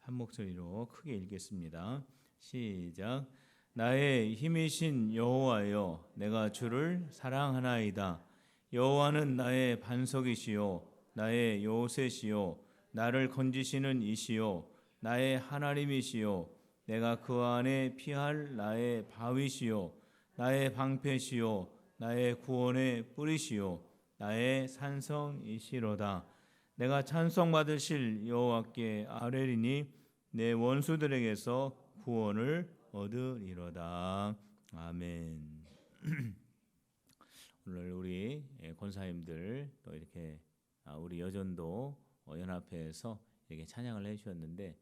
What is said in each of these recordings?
한 목소리로 크게 읽겠습니다. 시작. 나의 힘이신 여호와여, 내가 주를 사랑하나이다. 여호와는 나의 반석이시요 나의 요새시요 나를 건지시는 이시요 나의 하나님이시요 내가 그 안에 피할 나의 바위시요 나의 방패시요 나의 구원의 뿌리시요 나의 산성이시로다. 내가 찬송 받으실 여호와께 아뢰리니 내 원수들에게서 구원을 얻으리로다. 아멘. 오늘 우리 권사님들 또 이렇게 우리 여전도 연합회에서 이렇게 찬양을 해주셨는데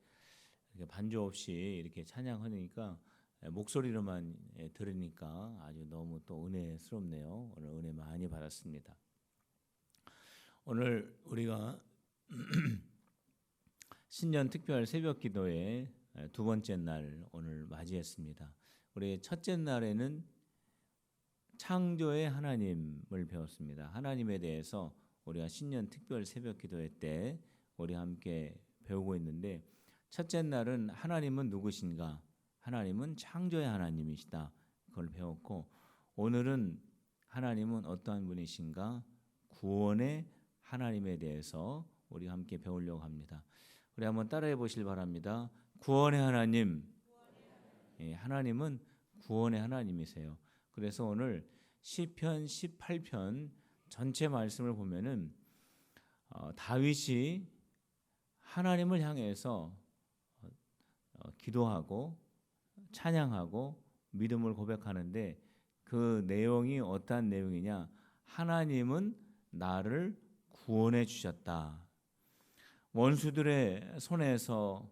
이렇게 반주 없이 이렇게 찬양하니까 목소리로만 들으니까 아주 너무 또 은혜스럽네요. 오늘 은혜 많이 받았습니다. 오늘 우리가 신년 특별 새벽 기도의 두 번째 날 오늘 맞이했습니다. 우리 첫째 날에는 창조의 하나님을 배웠습니다. 하나님에 대해서 우리가 신년 특별 새벽 기도회 때 우리 함께 배우고 있는데 첫째 날은 하나님은 누구신가? 하나님은 창조의 하나님이시다. 그걸 배웠고 오늘은 하나님은 어떠한 분이신가? 구원의 하나님에 대해서 우리 함께 배우려고 합니다. 우리 한번 따라해 보실 바랍니다. 구원의 하나님. 하나님은 구원의 하나님이세요. 그래서 오늘 시편 18편 전체 말씀을 보면은 다윗이 하나님을 향해서 기도하고 찬양하고 믿음을 고백하는데 그 내용이 어떠한 내용이냐? 하나님은 나를 구원해 주셨다. 원수들의 손에서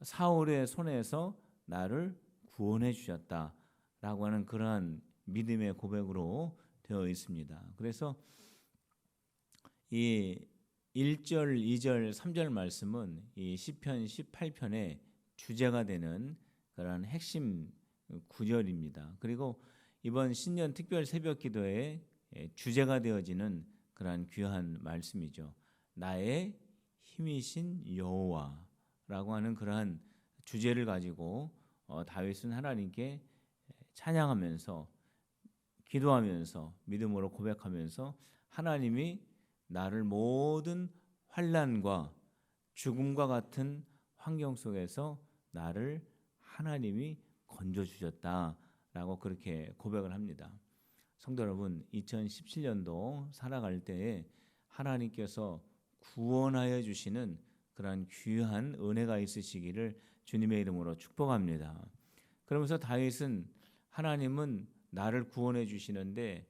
사울의 손에서 나를 구원해 주셨다라고 하는 그러한 믿음의 고백으로 되어 있습니다. 그래서 이 1절, 2절, 3절 말씀은 이 시편 18편의 주제가 되는 그런 핵심 구절입니다. 그리고 이번 신년 특별 새벽 기도의 주제가 되어지는 그러한 귀한 말씀이죠. 나의 힘이신 여호와라고 하는 그러한 주제를 가지고 다윗은 하나님께 찬양하면서 기도하면서 믿음으로 고백하면서 하나님이 나를 모든 환난과 죽음과 같은 환경 속에서 나를 하나님이 건져주셨다라고 그렇게 고백을 합니다. 성도 여러분, 2017년도 살아갈 때에 하나님께서 구원하여 주시는 그런 귀한 은혜가 있으시기를 주님의 이름으로 축복합니다. 그러면서 다윗은 하나님은 나를 구원해 주시는데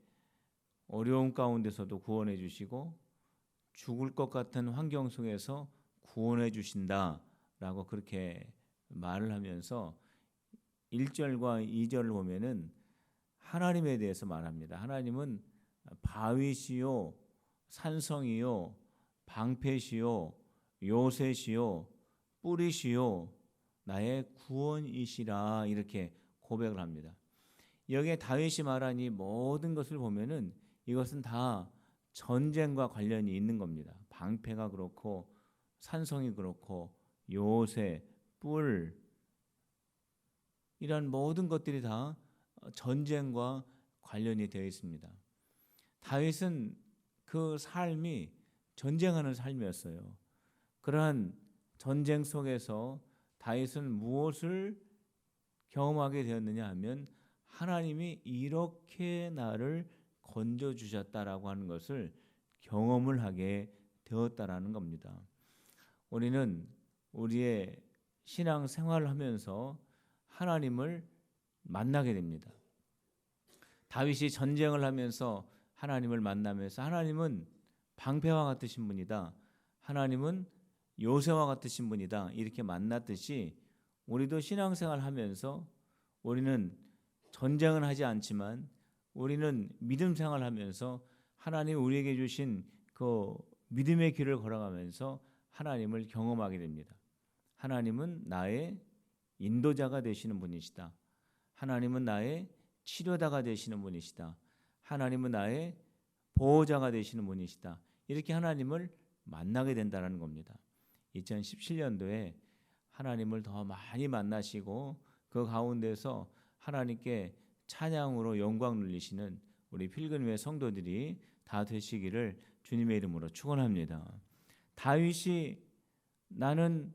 어려운 가운데서도 구원해 주시고 죽을 것 같은 환경 속에서 구원해 주신다라고 그렇게 말을 하면서 1절과 2절을 보면은 하나님에 대해서 말합니다. 하나님은 바위시요 산성이요 방패시요 요새시요 뿌리시요 나의 구원이시라 이렇게 고백을 합니다. 여기에 다윗이 말한 이 모든 것을 보면은 이것은 다 전쟁과 관련이 있는 겁니다. 방패가 그렇고 산성이 그렇고 요새, 뿔 이런 모든 것들이 다 전쟁과 관련이 되어 있습니다. 다윗은 그 삶이 전쟁하는 삶이었어요. 그러한 전쟁 속에서 다윗은 무엇을 경험하게 되었느냐 하면 하나님이 이렇게 나를 건져주셨다라고 하는 것을 경험을 하게 되었다라는 겁니다. 우리는 우리의 신앙 생활을 하면서 하나님을 만나게 됩니다. 다윗이 전쟁을 하면서 하나님을 만나면서 하나님은 방패와 같으신 분이다. 하나님은 요새와 같으신 분이다. 이렇게 만났듯이 우리도 신앙생활 하면서 우리는 전쟁은 하지 않지만 우리는 믿음 생활 하면서 하나님 우리에게 주신 그 믿음의 길을 걸어가면서 하나님을 경험하게 됩니다. 하나님은 나의 인도자가 되시는 분이시다. 하나님은 나의 치료자가 되시는 분이시다. 하나님은 나의 보호자가 되시는 분이시다. 이렇게 하나님을 만나게 된다는 겁니다. 2017년도에 하나님을 더 많이 만나시고 그 가운데서 하나님께 찬양으로 영광 누리시는 우리 필그림의 성도들이 다 되시기를 주님의 이름으로 축원합니다. 다윗이 나는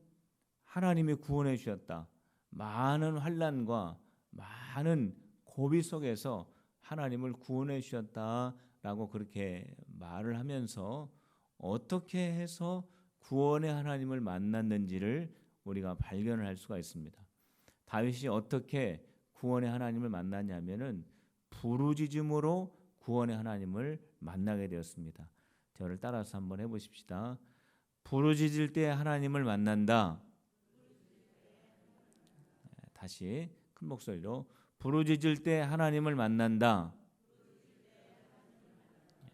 하나님이 구원해 주셨다. 많은 환난과 많은 고비 속에서 하나님을 구원해 주셨다라고 그렇게 말을 하면서 어떻게 해서 구원의 하나님을 만났는지를 우리가 발견을 할 수가 있습니다. 다윗이 어떻게 구원의 하나님을 만났냐면은 부르짖음으로 구원의 하나님을 만나게 되었습니다. 저를 따라서 한번 해보십시다. 부르짖을 때 하나님을 만난다. 다시 큰 목소리로 부르짖을 때 하나님을 만난다.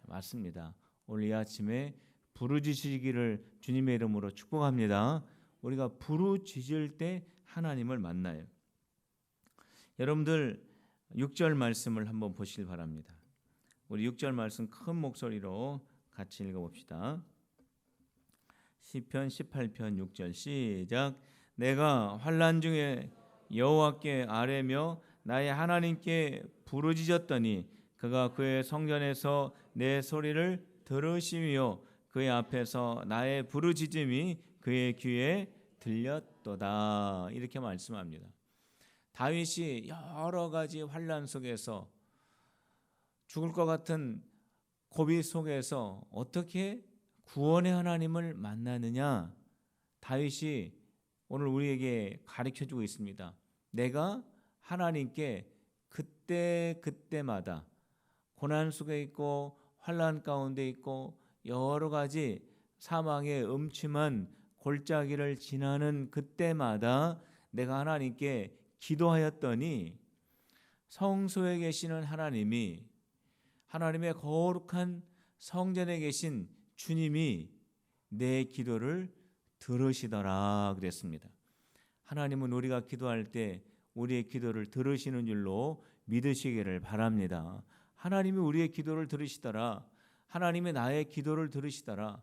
맞습니다. 오늘 이 아침에 부르짖으시기를 주님의 이름으로 축복합니다. 우리가 부르짖을 때 하나님을 만나요. 여러분들 6절 말씀을 한번 보시길 바랍니다. 우리 6절 말씀 큰 목소리로 같이 읽어봅시다. 시편 18편 6절 시작. 내가 환난 중에 여호와께 아뢰며 나의 하나님께 부르짖었더니 그가 그의 성전에서 내 소리를 들으시며 그의 앞에서 나의 부르짖음이 그의 귀에 들렸도다. 이렇게 말씀합니다. 다윗이 여러 가지 환난 속에서 죽을 것 같은 고비 속에서 어떻게 구원의 하나님을 만나느냐, 다윗이 오늘 우리에게 가르쳐주고 있습니다. 내가 하나님께 그때마다 고난 속에 있고 환난 가운데 있고 여러 가지 사망의 음침한 골짜기를 지나는 그때마다 내가 하나님께 기도하였더니 성소에 계시는 하나님이, 하나님의 거룩한 성전에 계신 주님이 내 기도를 들으시더라 그랬습니다. 하나님은 우리가 기도할 때 우리의 기도를 들으시는 줄로 믿으시기를 바랍니다. 하나님이 우리의 기도를 들으시더라. 하나님이 나의 기도를 들으시더라.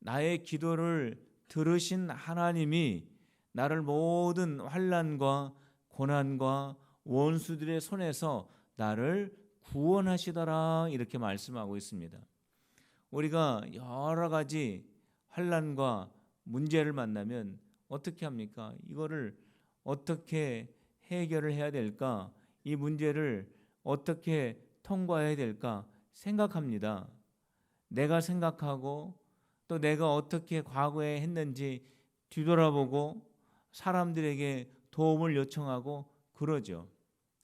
나의 기도를 들으신 하나님이 나를 모든 환난과 고난과 원수들의 손에서 나를 구원하시더라 이렇게 말씀하고 있습니다. 우리가 여러 가지 환난과 문제를 만나면 어떻게 합니까? 이거를 어떻게 해결을 해야 될까? 이 문제를 어떻게 통과해야 될까 생각합니다. 내가 생각하고 또 내가 어떻게 과거에 했는지 뒤돌아보고 사람들에게 도움을 요청하고 그러죠.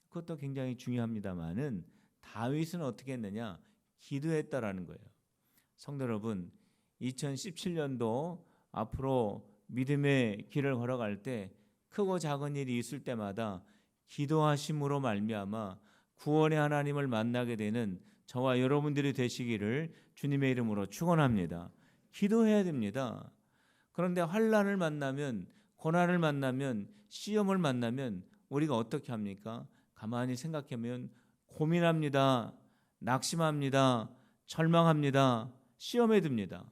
그것도 굉장히 중요합니다만은 다윗은 어떻게 했느냐? 기도했다라는 거예요. 성도 여러분, 2017년도 앞으로 믿음의 길을 걸어갈 때 크고 작은 일이 있을 때마다 기도하심으로 말미암아 구원의 하나님을 만나게 되는 저와 여러분들이 되시기를 주님의 이름으로 축원합니다. 기도해야 됩니다. 그런데 환난을 만나면, 고난을 만나면, 시험을 만나면 우리가 어떻게 합니까? 가만히 생각하면 고민합니다. 낙심합니다. 절망합니다. 시험에 듭니다.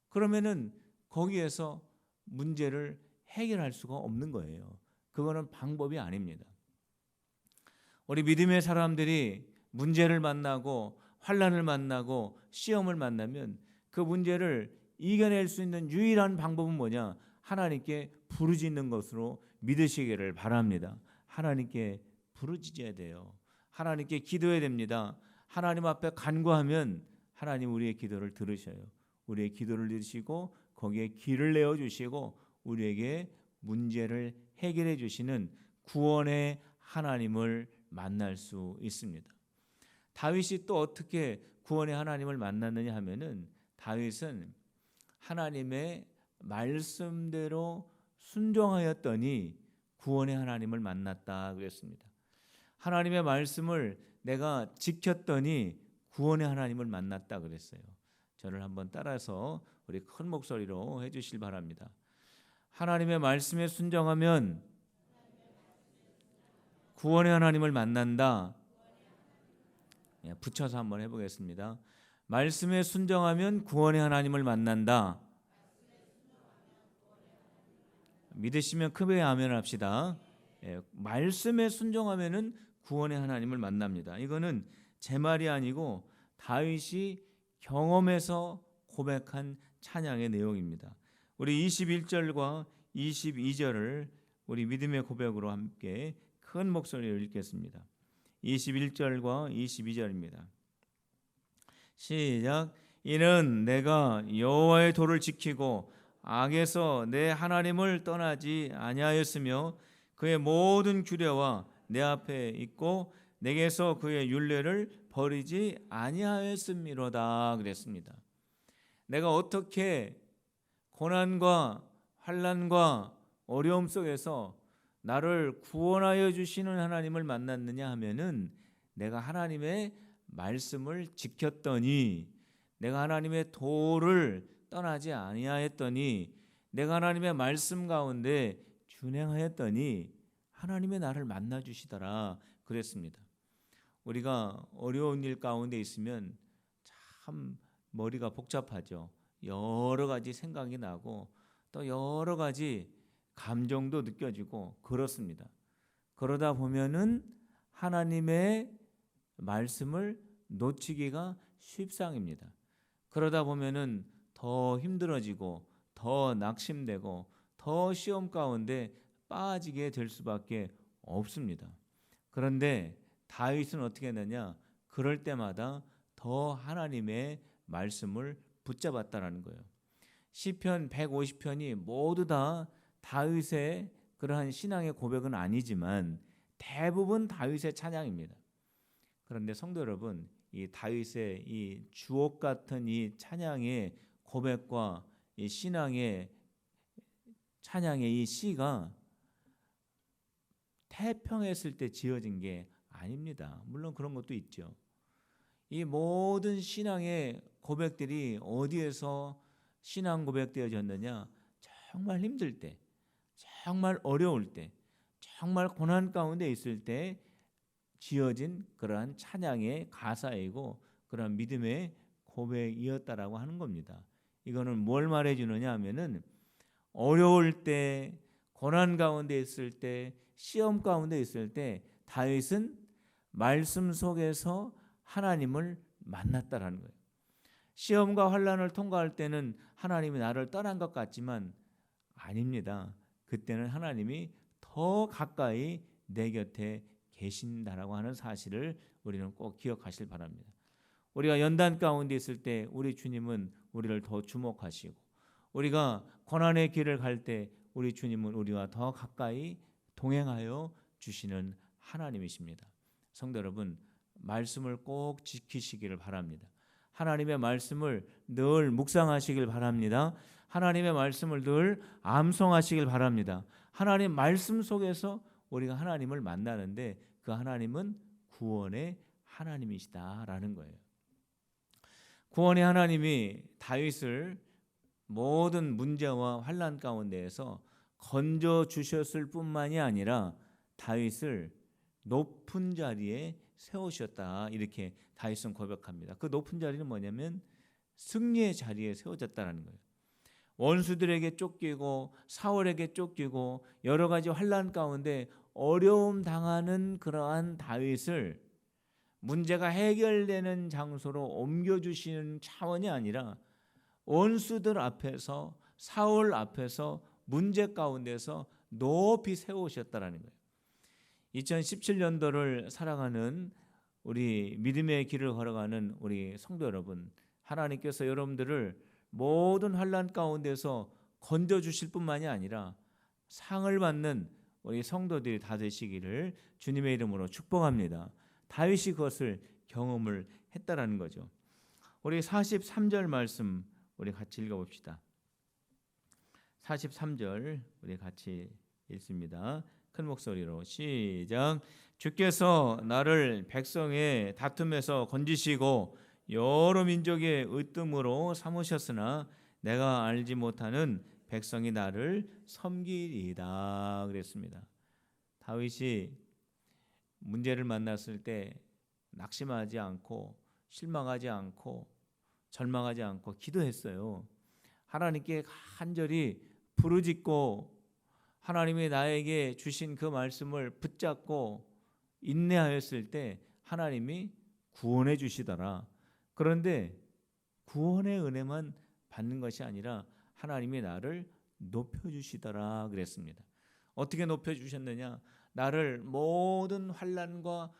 그러면은 거기에서 문제를 해결할 수가 없는 거예요. 그거는 방법이 아닙니다. 우리 믿음의 사람들이 문제를 만나고 환난을 만나고 시험을 만나면 그 문제를 이겨낼 수 있는 유일한 방법은 뭐냐? 하나님께 부르짖는 것으로 믿으시기를 바랍니다. 하나님께 부르짖어야 돼요. 하나님께 기도해야 됩니다. 하나님 앞에 간구하면 하나님 우리의 기도를 들으셔요. 우리의 기도를 들으시고 거기에 길을 내어주시고 우리에게 문제를 해결해 주시는 구원의 하나님을 만날 수 있습니다. 다윗이 또 어떻게 구원의 하나님을 만났느냐 하면은 다윗은 하나님의 말씀대로 순종하였더니 구원의 하나님을 만났다 그랬습니다. 하나님의 말씀을 내가 지켰더니 구원의 하나님을 만났다 그랬어요. 저를 한번 따라서 우리 큰 목소리로 해주실 바랍니다. 하나님의 말씀에 순종하면 구원의 하나님을 만난다. 붙여서 한번 해보겠습니다. 말씀에 순종하면 구원의 하나님을 만난다. 믿으시면 크게 아멘 합시다. 예, 말씀에 순종하면은 구원의 하나님을 만납니다. 이거는 제 말이 아니고 다윗이 경험해서 고백한 찬양의 내용입니다. 우리 21절과 22절을 우리 믿음의 고백으로 함께 큰 목소리로 읽겠습니다. 21절과 22절입니다. 시작. 이는 내가 여호와의 도를 지키고 악에서 내 하나님을 떠나지 아니하였으며 그의 모든 규례와 내 앞에 있고 내게서 그의 율례를 버리지 아니하였음이로다 그랬습니다. 내가 어떻게 고난과 환난과 어려움 속에서 나를 구원하여 주시는 하나님을 만났느냐 하면은 내가 하나님의 말씀을 지켰더니, 내가 하나님의 도를 떠나지 아니하였더니, 내가 하나님의 말씀 가운데 준행하였더니 하나님의 나를 만나 주시더라 그랬습니다. 우리가 어려운 일 가운데 있으면 참 머리가 복잡하죠. 여러 가지 생각이 나고 또 여러 가지 감정도 느껴지고 그렇습니다. 그러다 보면은 하나님의 말씀을 놓치기가 쉽상입니다. 그러다 보면은 더 힘들어지고 더 낙심되고 더 시험 가운데 빠지게 될 수밖에 없습니다. 그런데 다윗은 어떻게 했느냐? 그럴 때마다 더 하나님의 말씀을 붙잡았다라는 거예요. 시편 150편이 모두 다 다윗의 그러한 신앙의 고백은 아니지만 대부분 다윗의 찬양입니다. 그런데 성도 여러분, 이 다윗의 이 주옥 같은 이 찬양의 고백과 이 신앙의 찬양의 이 시가 태평했을 때 지어진 게 아닙니다. 물론 그런 것도 있죠. 이 모든 신앙의 고백들이 어디에서 신앙 고백되어졌느냐? 정말 힘들 때, 정말 어려울 때, 정말 고난 가운데 있을 때 지어진 그러한 찬양의 가사이고 그러한 믿음의 고백이었다라고 하는 겁니다. 이거는 뭘 말해주느냐 하면은 어려울 때, 고난 가운데 있을 때, 시험 가운데 있을 때 다윗은 말씀 속에서 하나님을 만났다라는 거예요. 시험과 환난을 통과할 때는 하나님이 나를 떠난 것 같지만 아닙니다. 그때는 하나님이 더 가까이 내 곁에 계신다라고 하는 사실을 우리는 꼭 기억하실 바랍니다. 우리가 연단 가운데 있을 때 우리 주님은 우리를 더 주목하시고, 우리가 고난의 길을 갈 때 우리 주님은 우리와 더 가까이 동행하여 주시는 하나님이십니다. 성도 여러분, 말씀을 꼭 지키시기를 바랍니다. 하나님의 말씀을 늘 묵상하시길 바랍니다. 하나님의 말씀을 늘 암송하시길 바랍니다. 하나님 말씀 속에서 우리가 하나님을 만나는데 그 하나님은 구원의 하나님이시다라는 거예요. 구원의 하나님이 다윗을 모든 문제와 환난 가운데에서 건져 주셨을 뿐만이 아니라 다윗을 높은 자리에 세우셨다, 이렇게 다윗은 고백합니다. 그 높은 자리는 뭐냐면 승리의 자리에 세워졌다는 거예요. 원수들에게 쫓기고 사울에게 쫓기고 여러 가지 환난 가운데 어려움 당하는 그러한 다윗을 문제가 해결되는 장소로 옮겨주시는 차원이 아니라 원수들 앞에서, 사울 앞에서, 문제 가운데서 높이 세우셨다는 거예요. 2017년도를 살아가는 우리 믿음의 길을 걸어가는 우리 성도 여러분, 하나님께서 여러분들을 모든 환난 가운데서 건져주실 뿐만이 아니라 상을 받는 우리 성도들이 다 되시기를 주님의 이름으로 축복합니다. 다윗이 그것을 경험을 했다라는 거죠. 우리 43절 말씀 우리 같이 읽어봅시다. 43절 우리 같이 읽습니다. 큰 목소리로 시작. 주께서 나를 백성의 다툼에서 건지시고 여러 민족의 으뜸으로 삼으셨으나 내가 알지 못하는 백성이 나를 섬기리이다 그랬습니다. 다윗이 문제를 만났을 때 낙심하지 않고 실망하지 않고 절망하지 않고 기도했어요. 하나님께 간절히 부르짖고 하나님이 나에게 주신 그 말씀을 붙잡고 인내하였을 때 하나님이 구원해 주시더라. 그런데 구원의 은혜만 받는 것이 아니라 하나님이 나를 높여주시더라 그랬습니다. 어떻게 높여주셨느냐? 나를 모든 환난과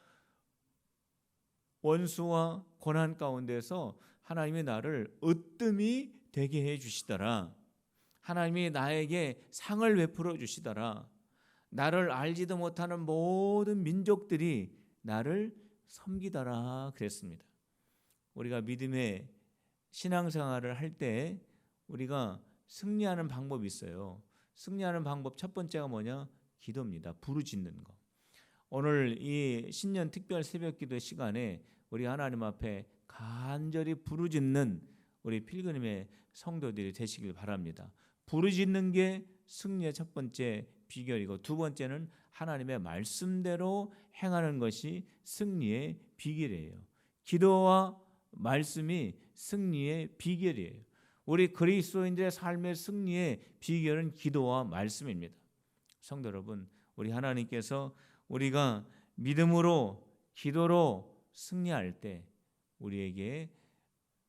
원수와 고난 가운데서 하나님이 나를 으뜸이 되게 해주시더라. 하나님이 나에게 상을 베풀어 주시더라. 나를 알지도 못하는 모든 민족들이 나를 섬기더라 그랬습니다. 우리가 믿음의 신앙생활을 할 때 우리가 승리하는 방법이 있어요. 승리하는 방법 첫 번째가 뭐냐? 기도입니다. 부르짖는 거. 오늘 이 신년 특별 새벽기도 시간에 우리 하나님 앞에 간절히 부르짖는 우리 필그림의 성도들이 되시길 바랍니다. 부르짖는 게 승리의 첫 번째 비결이고, 두 번째는 하나님의 말씀대로 행하는 것이 승리의 비결이에요. 기도와 말씀이 승리의 비결이에요. 우리 그리스도인들의 삶의 승리의 비결은 기도와 말씀입니다. 성도 여러분, 우리 하나님께서 우리가 믿음으로 기도로 승리할 때 우리에게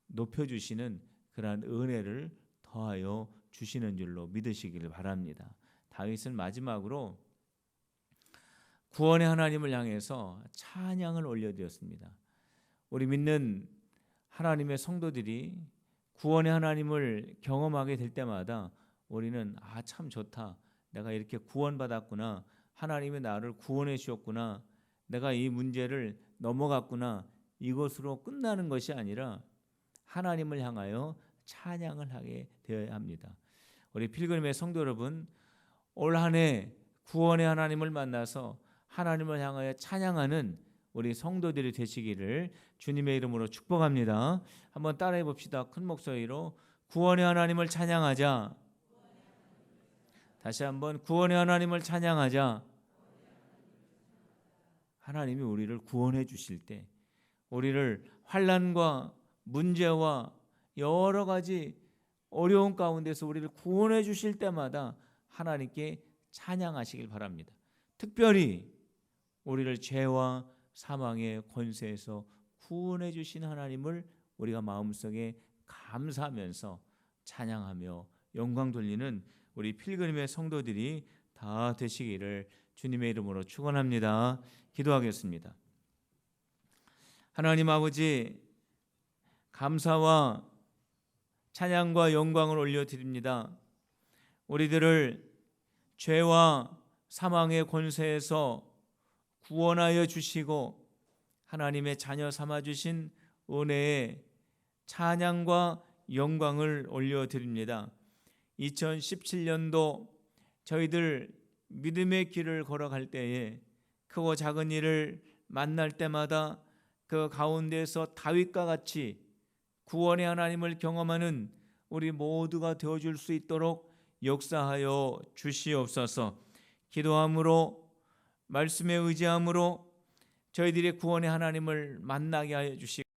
높여주시는 그러한 은혜를 더하여 주시는 줄로 믿으시기를 바랍니다. 다윗은 마지막으로 구원의 하나님을 향해서 찬양을 올려드렸습니다. 우리 믿는 하나님의 성도들이 구원의 하나님을 경험하게 될 때마다 우리는 참 좋다. 내가 이렇게 구원받았구나. 하나님이 나를 구원해 주셨구나. 내가 이 문제를 넘어갔구나. 이것으로 끝나는 것이 아니라 하나님을 향하여 찬양을 하게 되어야 합니다. 우리 필그림의 성도 여러분, 올 한 해 구원의 하나님을 만나서 하나님을 향하여 찬양하는 우리 성도들이 되시기를 주님의 이름으로 축복합니다. 한번 따라해 봅시다. 큰 목소리로 구원의 하나님을 찬양하자. 다시 한번 구원의 하나님을 찬양하자. 하나님이 우리를 구원해 주실 때, 우리를 환난과 문제와 여러 가지 어려운 가운데서 우리를 구원해 주실 때마다 하나님께 찬양하시길 바랍니다. 특별히 우리를 죄와 사망의 권세에서 구원해 주신 하나님을 우리가 마음속에 감사하면서 찬양하며 영광 돌리는 우리 필그림의 성도들이 다 되시기를 주님의 이름으로 축원합니다. 기도하겠습니다. 하나님 아버지, 감사와 찬양과 영광을 올려드립니다. 우리들을 죄와 사망의 권세에서 구원하여 주시고 하나님의 자녀 삼아주신 은혜의 찬양과 영광을 올려드립니다. 2017년도 저희들 믿음의 길을 걸어갈 때에 크고 작은 일을 만날 때마다 그 가운데서 다윗과 같이 구원의 하나님을 경험하는 우리 모두가 되어줄 수 있도록 역사하여 주시옵소서. 기도함으로, 말씀에 의지함으로 저희들의 구원의 하나님을 만나게 하여 주시고